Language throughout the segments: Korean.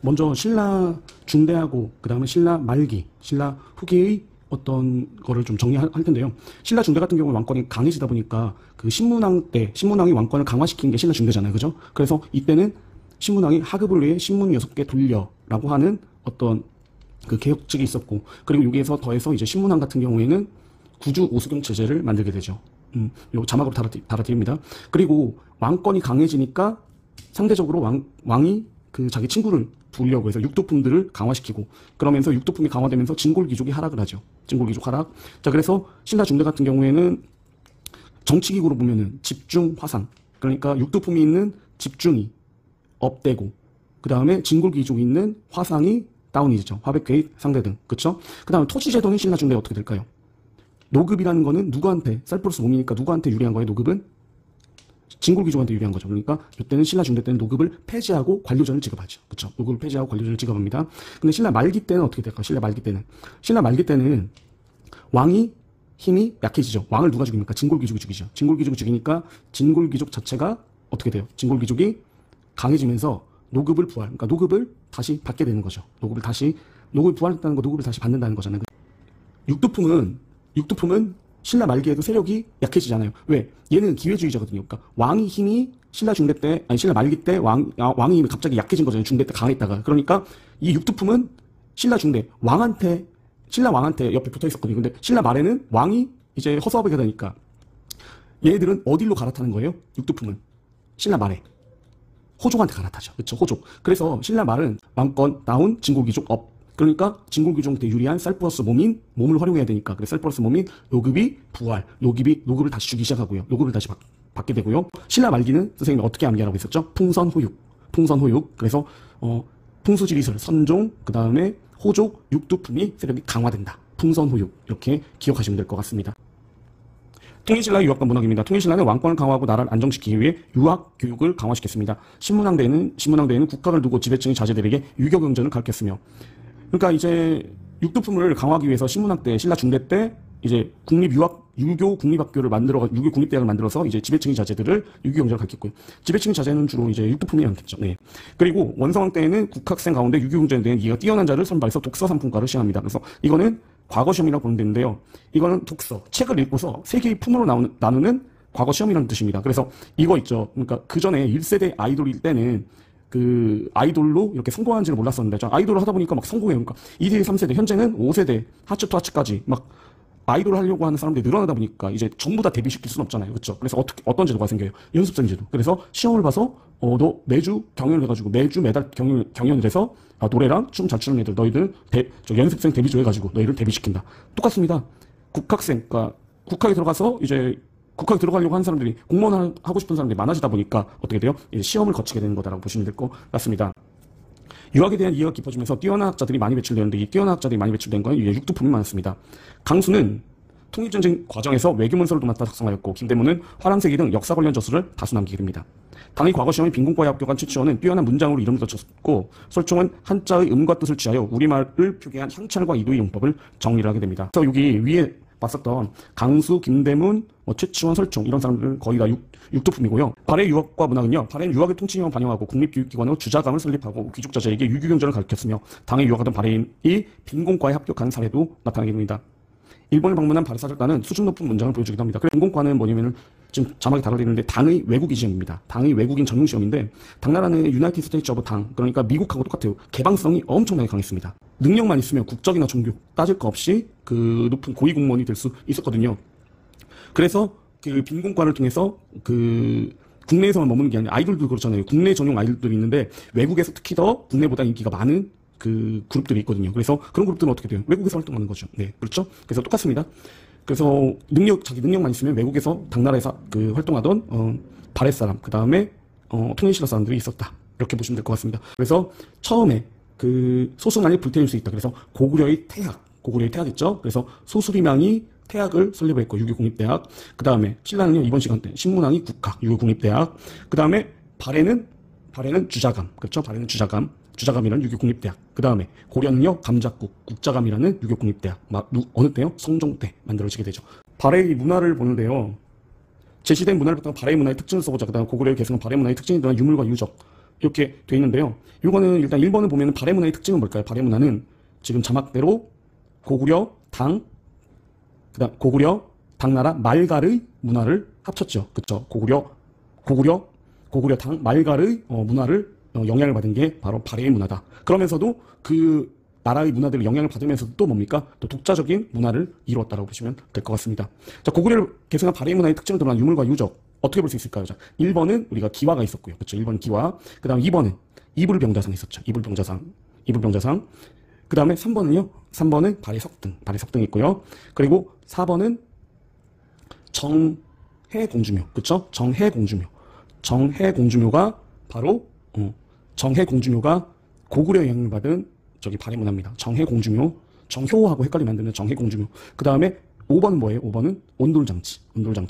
먼저 신라 중대하고 그 다음에 신라 말기, 신라 후기의 어떤 거를 좀 정리할 텐데요. 신라 중대 같은 경우는 왕권이 강해지다 보니까 그 신문왕 때 신문왕이 왕권을 강화시킨 게 신라 중대잖아요. 그죠? 그래서 이때는 신문왕이 하급을 위해 신문 6개 돌려라고 하는 어떤 그 개혁책이 있었고, 그리고 여기에서 더해서 이제 신문왕 같은 경우에는 구주 오수경 체제를 만들게 되죠. 요 자막으로 달아드립니다. 그리고 왕권이 강해지니까 상대적으로 왕이 그 자기 친구를 두려고 해서 육도품들을 강화시키고, 그러면서 육도품이 강화되면서 진골귀족이 하락을 하죠. 진골귀족 하락. 자, 그래서 신라 중대 같은 경우에는 정치기구로 보면은 집중 화상, 그러니까 육도품이 있는 집중이 업되고, 그 다음에 진골귀족이 있는 화상이 다운이 되죠. 화백회의 상대 등. 그쵸? 그 다음에 토지제도는 신라 중대 어떻게 될까요? 노급이라는 거는 누구한테, 쌀포르스 몸이니까 누구한테 유리한 거예요? 노급은 진골귀족한테 유리한 거죠. 그러니까 이때는 신라 중대 때는 노급을 폐지하고 관료전을 지급하죠. 그렇죠? 노급을 폐지하고 관료전을 지급합니다. 근데 신라 말기 때는 어떻게 될까요? 신라 말기 때는 왕이 힘이 약해지죠. 왕을 누가 죽입니까? 진골귀족이 죽이죠. 진골귀족이 죽이니까 진골귀족 자체가 어떻게 돼요? 진골귀족이 강해지면서 노급을 부활, 그러니까 노급을 다시 받게 되는 거죠. 노급을 부활했다는 거, 노급을 다시 받는다는 거잖아요. 육두품은 신라 말기에도 세력이 약해지잖아요. 왜? 얘는 기회주의자거든요. 그러니까 왕의 힘이 신라 중대 때, 아니 신라 말기 때 왕의 힘이 갑자기 약해진 거잖아요. 중대 때 강했다가. 그러니까 이 육두품은 신라 왕한테 옆에 붙어 있었거든요. 근데 신라 말에는 왕이 이제 허수아비가 되니까 얘네들은 어디로 갈아타는 거예요? 육두품은 신라 말에 호족한테 갈아타죠. 그렇죠? 호족. 그래서 신라 말은 왕권 다운 진골귀족 업. 그러니까 진골귀족한테 유리한 쌀포러스 몸을 활용해야 되니까. 그래서 쌀포러스 몸인 노급이 부활, 노급을 다시 주기 시작하고요. 노급을 다시 받게 되고요. 신라 말기는 선생님이 어떻게 암기하라고 했었죠? 풍선호육. 그래서 풍수지리설, 선종, 그 다음에 호족, 육두품이 세력이 강화된다. 풍선호육. 이렇게 기억하시면 될 것 같습니다. 통일신라의 유학과 문학입니다. 통일신라는 왕권을 강화하고 나라를 안정시키기 위해 유학 교육을 강화시켰습니다. 신문왕대에는 국학을 두고 지배층의 자제들에게 유교 경전을 가르쳤으며, 그러니까 이제 육두품을 강화하기 위해서 신문왕 때, 신라 중대 때 이제 유교 국립대학을 만들어서 이제 지배층의 자제들을 유교 경전을 가르쳤고요. 지배층의 자제는 주로 이제 육두품이 많겠죠. 네. 그리고 원성왕 때에는 국학생 가운데 유교 경전에 대한 이해가 뛰어난 자를 선발해서 독서 상품과를 시행합니다. 그래서 이거는 과거 시험이라고 보면 되는데요. 이거는 독서, 책을 읽고서 세계의 품으로 나누는 과거 시험이라는 뜻입니다. 그래서 이거 있죠. 그러니까 그 전에 1세대 아이돌일 때는 그 아이돌로 이렇게 성공하는지를 몰랐었는데, 아이돌을 하다 보니까 막 성공해요. 그러니까 2세대, 3세대, 현재는 5세대, 하츠 투 하츠까지 막 아이돌을 하려고 하는 사람들이 늘어나다 보니까 이제 전부 다 데뷔시킬 수는 없잖아요. 그렇죠? 그래서 어떤 제도가 생겨요? 연습생 제도. 그래서 시험을 봐서 너 매주 경연을 해가지고 매달 경연을 해서 노래랑 춤 잘 추는 애들 너희들 연습생 데뷔조 해가지고 너희를 데뷔시킨다. 똑같습니다. 그러니까 국학에 들어가려고 하는 사람들이, 공무원 하고 싶은 사람들이 많아지다 보니까 어떻게 돼요? 이제 시험을 거치게 되는 거다라고 보시면 될 것 같습니다. 유학에 대한 이해가 깊어지면서 뛰어난 학자들이 많이 배출되는데, 이 뛰어난 학자들이 많이 배출된 건 육두품이 많았습니다. 강수는 통일전쟁 과정에서 외교문서를 도맡아 작성하였고, 김대문은 화랑세기 등 역사 관련 저술을 다수 남기게 됩니다. 당의 과거 시험인 빈곤과에 합격한 최치원은 뛰어난 문장으로 이름을 붙였고, 설총은 한자의 음과 뜻을 취하여 우리말을 표기한 향찰과 이도의 용법을 정리를 하게 됩니다. 그래서 여기 위에 봤었던 강수, 김대문, 최치원, 설총 이런 사람들은 거의 다 육두품이고요. 발해 유학과 문학은요, 발해는 유학의 통치형을 반영하고 국립교육기관으로 주자감을 설립하고 귀족자제에게 유교경전을 가르쳤으며, 당에 유학하던 발해인이 빈곤과에 합격하는 사례도 나타나게 됩니다. 일본을 방문한 발해 사절단은 수준 높은 문장을 보여주기도 합니다. 그래서 빈곤과는 뭐냐면은 지금 자막에 달아드리는데 당의 외국인 시험입니다. 당의 외국인 전용 시험인데, 당나라는 유나이티드 스테이츠 오브 당, 그러니까 미국하고 똑같아요. 개방성이 엄청나게 강했습니다. 능력만 있으면 국적이나 종교 따질 거 없이 그 높은 고위 공무원이 될 수 있었거든요. 그래서 그 빈곤과를 통해서 그 국내에서만 머무는 게 아니라 아이돌도 그렇잖아요. 국내 전용 아이돌들이 있는데 외국에서 특히 더 국내보다 인기가 많은 그 그룹들이 있거든요. 그래서 그런 그룹들은 어떻게 돼요? 외국에서 활동하는 거죠. 네, 그렇죠? 그래서 똑같습니다. 그래서 자기 능력만 있으면 외국에서 당나라에서 그 활동하던 발해 사람, 그 다음에 통일신라 사람들이 있었다. 이렇게 보시면 될 것 같습니다. 그래서 처음에 그 소수만이 불태울 수 있다. 그래서 고구려의 태학 있죠? 그래서 소수리망이 태학을 설립했고, 유교국립대학. 그 다음에 신라는요, 이번 시간 때 신문왕이 국학, 유교국립대학. 그 다음에 발해는 주자감, 그렇죠? 발해는 주자감이라는 유교국립대학. 그 다음에 고려는요, 감작국, 국자감이라는 유교국립대학. 어느 때요? 성종 때 만들어지게 되죠. 발해의 문화를 보는데요, 제시된 문화를 바탕 발해의 문화의 특징을 써보자. 그 다음 고구려의 개성은 발해 문화의 특징이 드러난 유물과 유적, 이렇게 돼 있는데요. 이거는 일단 1번을 보면 발해 문화의 특징은 뭘까요? 발해 문화는 지금 자막대로 고구려, 그다음 고구려, 당나라, 말갈의 문화를 합쳤죠. 그쵸? 고구려, 당, 말갈의 문화를 영향을 받은 게 바로 발해의 문화다. 그러면서도 그 나라의 문화들을 영향을 받으면서도 또 뭡니까? 또 독자적인 문화를 이루었다고 보시면 될 것 같습니다. 자, 고구려를 계승한 발해의 문화의 특징을 드러난 유물과 유적 어떻게 볼 수 있을까요? 자, 1번은 우리가 기와가 있었고요. 그렇죠? 1번 기와. 그 다음 2번은 이불병자상 있었죠. 이불병자상. 그 다음에 3번은요. 3번은 발해석등 있고요. 그리고 4번은 정해공주묘. 그쵸? 정해공주묘가 바로, 정해공주묘가 고구려 영향을 받은 저기 발해문화입니다. 정해공주묘. 정효하고 헷갈리면 안 되는 정해공주묘. 그 다음에 5번은 뭐예요? 5번은 온돌장치.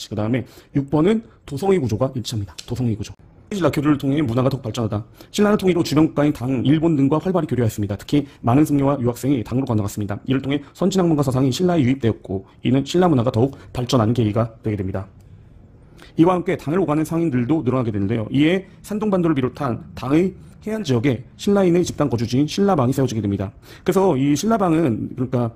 그 다음에 6번은 도성의 구조가 일치합니다. 도성의 구조. 신라 교류를 통해 문화가 더욱 발전하다. 신라는 통일로 주변 국가인 당, 일본 등과 활발히 교류하였습니다. 특히 많은 승려와 유학생이 당으로 건너갔습니다. 이를 통해 선진학문과 사상이 신라에 유입되었고 이는 신라 문화가 더욱 발전하는 계기가 되게 됩니다. 이와 함께 당을 오가는 상인들도 늘어나게 되는데요. 이에 산동반도를 비롯한 당의 해안 지역에 신라인의 집단 거주지인 신라방이 세워지게 됩니다. 그래서 이 신라방은 그러니까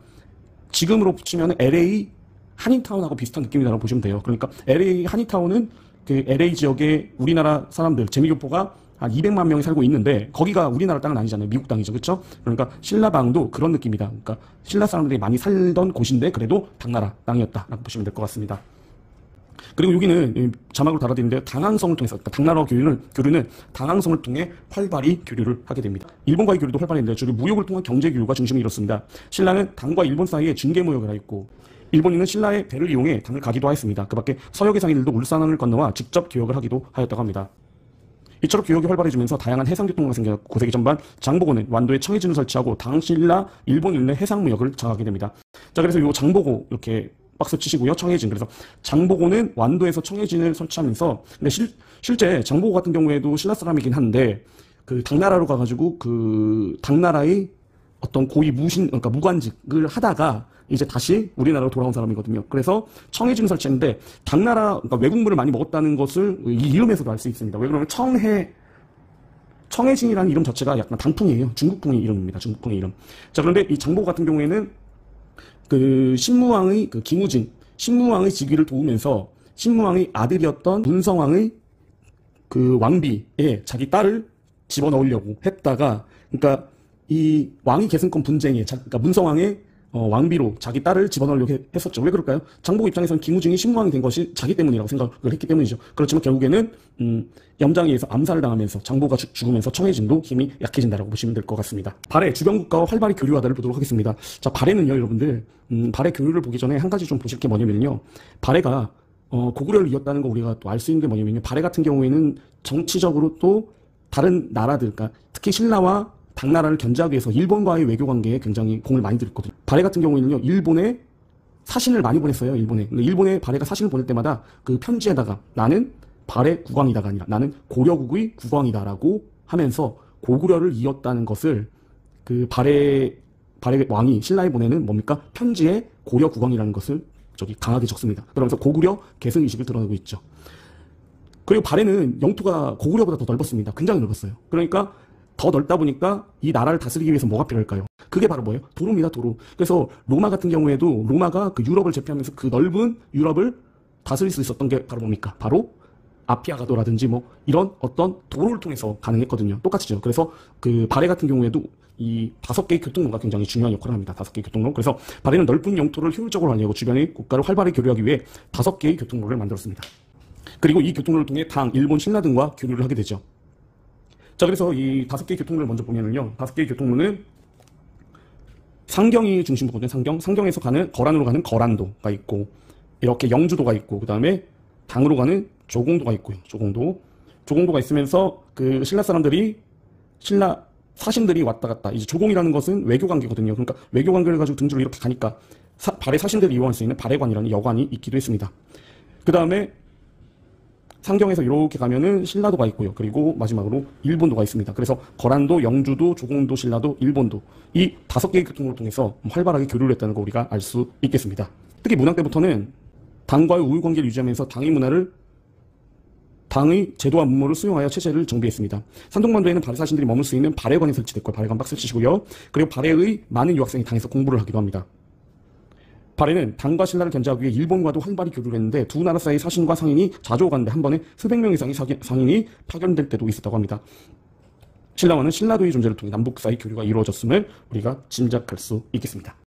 지금으로 치면 LA 한인타운하고 비슷한 느낌이라고 보시면 돼요. 그러니까 LA 한인타운은 그 LA 지역에 우리나라 사람들, 재미교포가 한 200만 명이 살고 있는데 거기가 우리나라 땅은 아니잖아요. 미국 땅이죠. 그렇죠? 그러니까 신라방도 그런 느낌이다. 그러니까 신라 사람들이 많이 살던 곳인데 그래도 당나라 땅이었다라고 보시면 될 것 같습니다. 그리고 여기는 자막으로 달아드리는데 당항성을 통해서 그러니까 당나라와 교류는 당항성을 통해 활발히 교류를 하게 됩니다. 일본과의 교류도 활발했는데 주로 무역을 통한 경제 교류가 중심을 이뤘습니다. 신라는 당과 일본 사이에 중개 무역을 하였고 일본인은 신라의 배를 이용해 당을 가기도 하였습니다. 그 밖에 서역의 상인들도 울산을 건너와 직접 교역을 하기도 하였다고 합니다. 이처럼 교역이 활발해지면서 다양한 해상교통로가 생겨났고 고세기 전반 장보고는 완도에 청해진을 설치하고 당신라 일본 인내 해상무역을 장악하게 됩니다. 자, 그래서 요 장보고 이렇게 박스 치시고요. 청해진. 그래서 장보고는 완도에서 청해진을 설치하면서 근데 실제 장보고 같은 경우에도 신라 사람이긴 한데 그 당나라로 가가지고 그 당나라의 어떤 고위 그러니까 무관직을 하다가 이제 다시 우리나라로 돌아온 사람이거든요. 그래서 청해진을 설치했는데 당나라 그러니까 외국물을 많이 먹었다는 것을 이 이름에서도 알 수 있습니다. 왜 그러면 청해진이라는 이름 자체가 약간 당풍이에요. 중국풍의 이름입니다. 중국풍의 이름. 자, 그런데 이 장보고 같은 경우에는 그 신무왕의 그 김우진 신무왕의 즉위를 도우면서 신무왕의 아들이었던 문성왕의 그 왕비에 자기 딸을 집어넣으려고 했다가 그러니까 이 왕위 계승권 분쟁에 그러니까 문성왕의 왕비로 자기 딸을 집어넣으려고 했었죠. 왜 그럴까요? 장보고 입장에서는 김우중이 신무왕이 된 것이 자기 때문이라고 생각을 했기 때문이죠. 그렇지만 결국에는 염장에 의해서 암살을 당하면서 장보고가 죽으면서 청해진도 힘이 약해진다라고 보시면 될 것 같습니다. 발해 주변 국가와 활발히 교류하다를 보도록 하겠습니다. 자, 발해는요, 여러분들 발해 교류를 보기 전에 한 가지 좀 보실 게 뭐냐면요, 발해가 고구려를 이었다는 거 우리가 또 알 수 있는 게 뭐냐면요, 발해 같은 경우에는 정치적으로 또 다른 나라들, 그러니까 특히 신라와 당나라를 견제하기 위해서 일본과의 외교 관계에 굉장히 공을 많이 들였거든요. 발해 같은 경우에는요, 일본에 사신을 많이 보냈어요. 일본에 발해가 사신을 보낼 때마다 그 편지에다가 나는 발해 국왕이다가 아니라 나는 고려국의 국왕이다라고 하면서 고구려를 이었다는 것을 그 발해 왕이 신라에 보내는 뭡니까? 편지에 고려 국왕이라는 것을 저기 강하게 적습니다. 그러면서 고구려 계승 의식을 드러내고 있죠. 그리고 발해는 영토가 고구려보다 더 넓었습니다. 굉장히 넓었어요. 그러니까 더 넓다 보니까 이 나라를 다스리기 위해서 뭐가 필요할까요? 그게 바로 뭐예요? 도로입니다, 도로. 그래서 로마 같은 경우에도 로마가 그 유럽을 제패하면서 그 넓은 유럽을 다스릴 수 있었던 게 바로 뭡니까? 바로 아피아가도라든지 뭐 이런 어떤 도로를 통해서 가능했거든요. 똑같이죠. 그래서 그 발해 같은 경우에도 이 5개의 교통로가 굉장히 중요한 역할을 합니다. 5개의 교통로. 그래서 발해는 넓은 영토를 효율적으로 관리하고 주변의 국가를 활발히 교류하기 위해 5개의 교통로를 만들었습니다. 그리고 이 교통로를 통해 당, 일본, 신라 등과 교류를 하게 되죠. 자, 그래서 이 5개의 교통로를 먼저 보면은요, 5개의 교통로는 상경이 중심부거든요. 상경에서 가는 거란으로 가는 거란도가 있고, 이렇게 영주도가 있고, 그 다음에 당으로 가는 조공도가 있고요. 조공도가 있으면서 그 신라 사신들이 왔다 갔다. 이제 조공이라는 것은 외교 관계거든요. 그러니까 외교 관계를 가지고 등지로 이렇게 가니까 발해 사신들이 이용할 수 있는 발해관이라는 여관이 있기도 했습니다. 그 다음에 상경에서 이렇게 가면은 신라도가 있고요. 그리고 마지막으로 일본도가 있습니다. 그래서 거란도, 영주도, 조공도, 신라도, 일본도 이 5개의 교통로를 통해서 활발하게 교류를 했다는 거 우리가 알 수 있겠습니다. 특히 문왕 때부터는 당과의 우호 관계를 유지하면서 당의 문화를 당의 제도와 문무를 수용하여 체제를 정비했습니다. 산동반도에는 발해 사신들이 머물 수 있는 발해관이 설치됐고, 발해관 박스 치시고요. 그리고 발해의 많은 유학생이 당에서 공부를 하기도 합니다. 발해는 당과 신라를 견제하기 위해 일본과도 활발히 교류를 했는데 두 나라 사이 사신과 상인이 자주 오갔는데 한 번에 수백 명 이상의 상인이 파견될 때도 있었다고 합니다. 신라와는 신라도의 존재를 통해 남북 사이 교류가 이루어졌음을 우리가 짐작할 수 있겠습니다.